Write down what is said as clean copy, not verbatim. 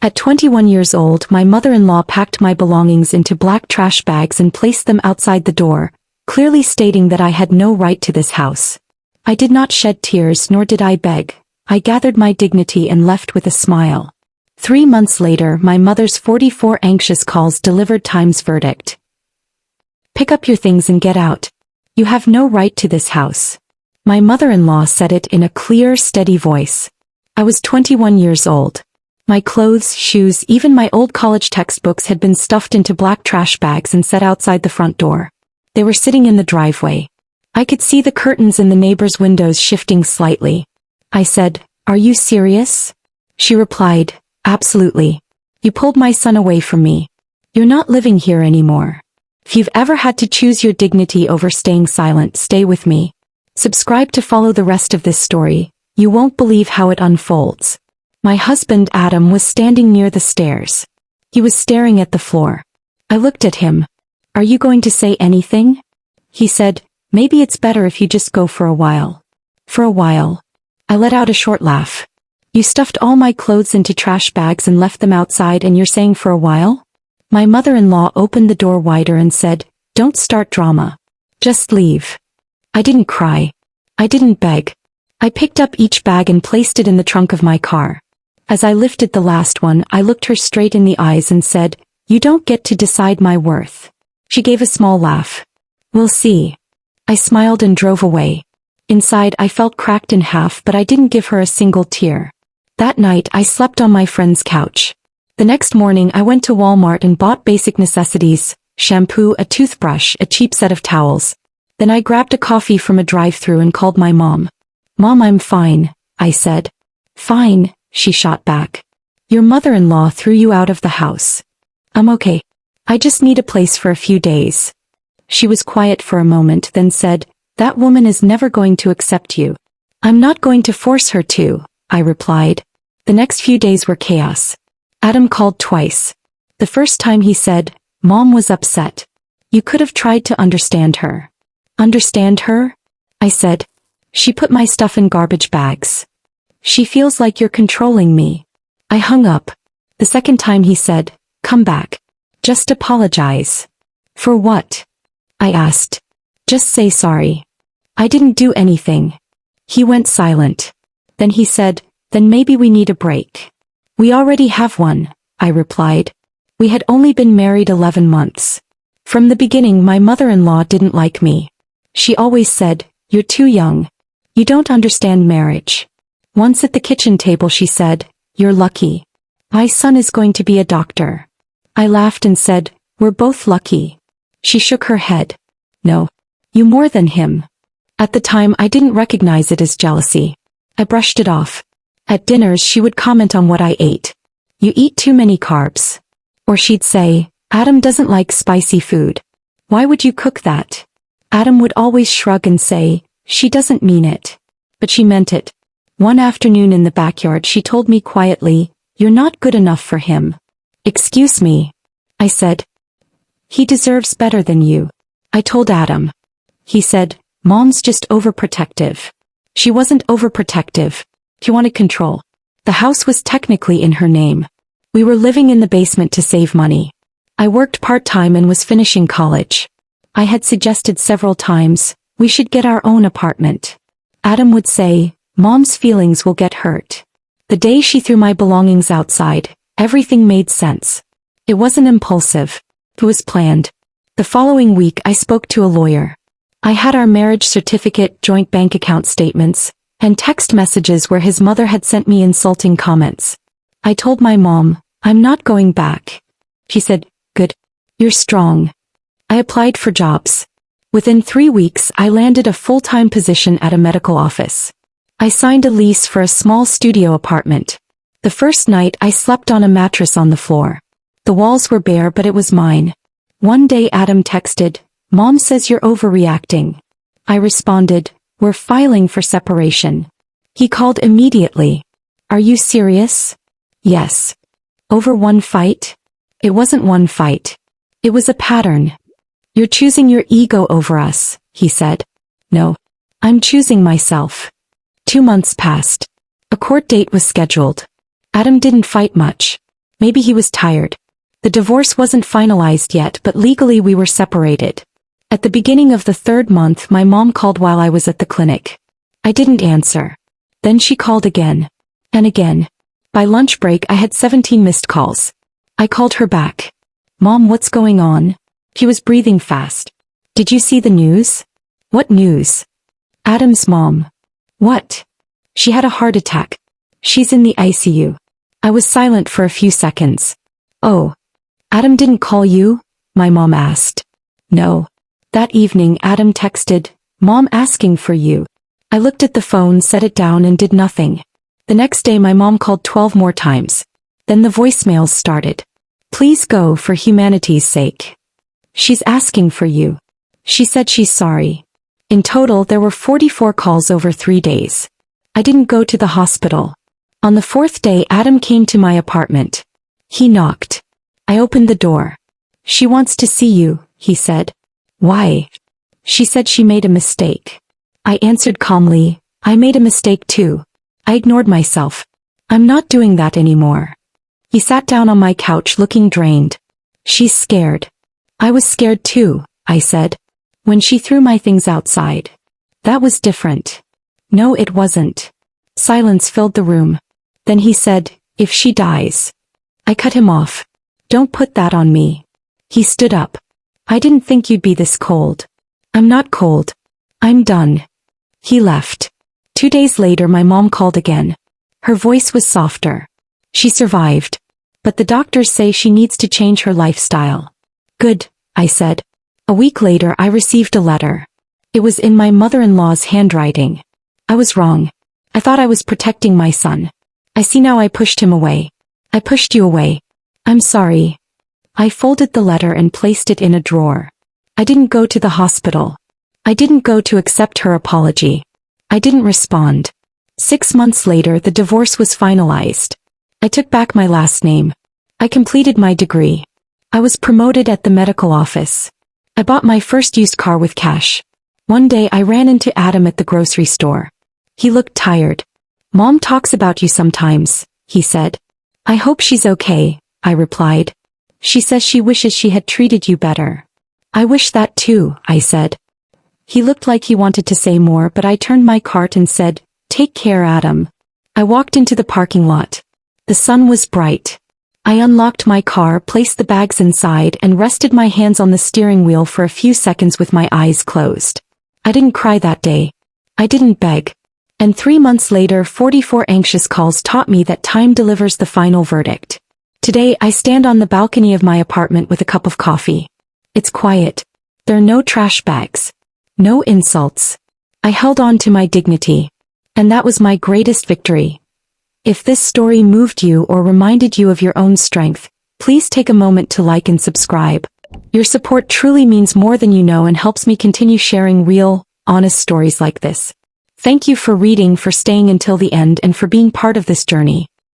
At 21 years old, my mother-in-law packed my belongings into black trash bags and placed them outside the door, clearly stating that I had no right to this house. I did not shed tears nor did I beg. I gathered my dignity and left with a smile. 3 months later, my mother's 44 anxious calls delivered Time's verdict. Pick up your things and get out. You have no right to this house. My mother-in-law said it in a clear, steady voice. I was 21 years old. My clothes, shoes, even my old college textbooks had been stuffed into black trash bags and set outside the front door. They were sitting in the driveway. I could see the curtains in the neighbor's windows shifting slightly. I said, "Are you serious?" She replied, "Absolutely. You pulled my son away from me. You're not living here anymore. If you've ever had to choose your dignity over staying silent, stay with me." Subscribe to follow the rest of this story. You won't believe how it unfolds. My husband Adam was standing near the stairs. He was staring at the floor. I looked at him. "Are you going to say anything?" He said, "Maybe it's better if you just go for a while." For a while. I let out a short laugh. "You stuffed all my clothes into trash bags and left them outside and you're saying for a while?" My mother-in-law opened the door wider and said, "Don't start drama. Just leave." I didn't cry. I didn't beg. I picked up each bag and placed it in the trunk of my car. As I lifted the last one, I looked her straight in the eyes and said, "You don't get to decide my worth." She gave a small laugh. "We'll see." I smiled and drove away. Inside, I felt cracked in half, but I didn't give her a single tear. That night, I slept on my friend's couch. The next morning, I went to Walmart and bought basic necessities: shampoo, a toothbrush, a cheap set of towels. Then I grabbed a coffee from a drive-thru and called my mom. "Mom, I'm fine," I said. "Fine," she shot back. "Your mother-in-law threw you out of the house." "I'm okay. I just need a place for a few days." She was quiet for a moment, then said, "That woman is never going to accept you." "I'm not going to force her to," I replied. The next few days were chaos. Adam called twice. The first time he said, "Mom was upset. You could have tried to understand her." "Understand her?" I said. "She put my stuff in garbage bags. She feels like you're controlling me." I hung up. The second time he said, "Come back. Just apologize." "For what?" I asked. "Just say sorry." "I didn't do anything." He went silent. Then he said, "Then maybe we need a break." "We already have one," I replied. We had only been married 11 months. From the beginning, my mother-in-law didn't like me. She always said, "You're too young. You don't understand marriage." Once at the kitchen table she said, "You're lucky. My son is going to be a doctor." I laughed and said, "We're both lucky." She shook her head. "No. You more than him." At the time I didn't recognize it as jealousy. I brushed it off. At dinners she would comment on what I ate. "You eat too many carbs." Or she'd say, "Adam doesn't like spicy food. Why would you cook that?" Adam would always shrug and say, "She doesn't mean it." But she meant it. One afternoon in the backyard she told me quietly, "You're not good enough for him." "Excuse me," I said. "He deserves better than you." I told Adam. He said, "Mom's just overprotective." She wasn't overprotective. She wanted control. The house was technically in her name. We were living in the basement to save money. I worked part-time and was finishing college. I had suggested several times, we should get our own apartment. Adam would say, "Mom's feelings will get hurt." The day she threw my belongings outside, everything made sense. It wasn't impulsive. It was planned. The following week I spoke to a lawyer. I had our marriage certificate, joint bank account statements, and text messages where his mother had sent me insulting comments. I told my mom, "I'm not going back." She said, "Good. You're strong." I applied for jobs. Within 3 weeks I landed a full-time position at a medical office. I signed a lease for a small studio apartment. The first night I slept on a mattress on the floor. The walls were bare but it was mine. One day Adam texted, "Mom says you're overreacting." I responded, "We're filing for separation." He called immediately. "Are you serious?" "Yes." "Over one fight?" "It wasn't one fight. It was a pattern." "You're choosing your ego over us," he said. "No. I'm choosing myself." 2 months passed. A court date was scheduled. Adam didn't fight much. Maybe he was tired. The divorce wasn't finalized yet, but legally we were separated. At the beginning of the 3rd month, my mom called while I was at the clinic. I didn't answer. Then she called again. And again. By lunch break I had 17 missed calls. I called her back. Mom, what's going on? She was breathing fast. Did you see the news? What news? Adam's mom. What? She had a heart attack. She's in the ICU. I was silent for a few seconds. Oh. Adam didn't call you? My mom asked. No. That evening Adam texted, Mom asking for you. I looked at the phone, set it down and did nothing. The next day my mom called 12 more times. Then the voicemails started. Please go for humanity's sake. She's asking for you. She said she's sorry. In total there were 44 calls over 3 days. I didn't go to the hospital. On the 4th day Adam came to my apartment. He knocked. I opened the door. She wants to see you, he said. Why? She said she made a mistake. I answered calmly, I made a mistake too. I ignored myself. I'm not doing that anymore. He sat down on my couch looking drained. She's scared. I was scared too, I said. When she threw my things outside. That was different. No, it wasn't. Silence filled the room. Then he said, if she dies. I cut him off. Don't put that on me. He stood up. I didn't think you'd be this cold. I'm not cold. I'm done. He left. 2 days later my mom called again. Her voice was softer. She survived. But the doctors say she needs to change her lifestyle. Good, I said. A week later I received a letter. It was in my mother-in-law's handwriting. I was wrong. I thought I was protecting my son. I see now I pushed him away. I pushed you away. I'm sorry. I folded the letter and placed it in a drawer. I didn't go to the hospital. I didn't go to accept her apology. I didn't respond. 6 months later the divorce was finalized. I took back my last name. I completed my degree. I was promoted at the medical office. I bought my first used car with cash. One day I ran into Adam at the grocery store. He looked tired. Mom talks about you sometimes, he said. I hope she's okay, I replied. She says she wishes she had treated you better. I wish that too, I said. He looked like he wanted to say more, but I turned my cart and said, take care, Adam. I walked into the parking lot. The sun was bright. I unlocked my car, placed the bags inside, and rested my hands on the steering wheel for a few seconds with my eyes closed. I didn't cry that day. I didn't beg. And 3 months later 44 anxious calls taught me that time delivers the final verdict. Today I stand on the balcony of my apartment with a cup of coffee. It's quiet. There are no trash bags. No insults. I held on to my dignity. And that was my greatest victory. If this story moved you or reminded you of your own strength, please take a moment to like and subscribe. Your support truly means more than you know and helps me continue sharing real, honest stories like this. Thank you for reading, for staying until the end, and for being part of this journey.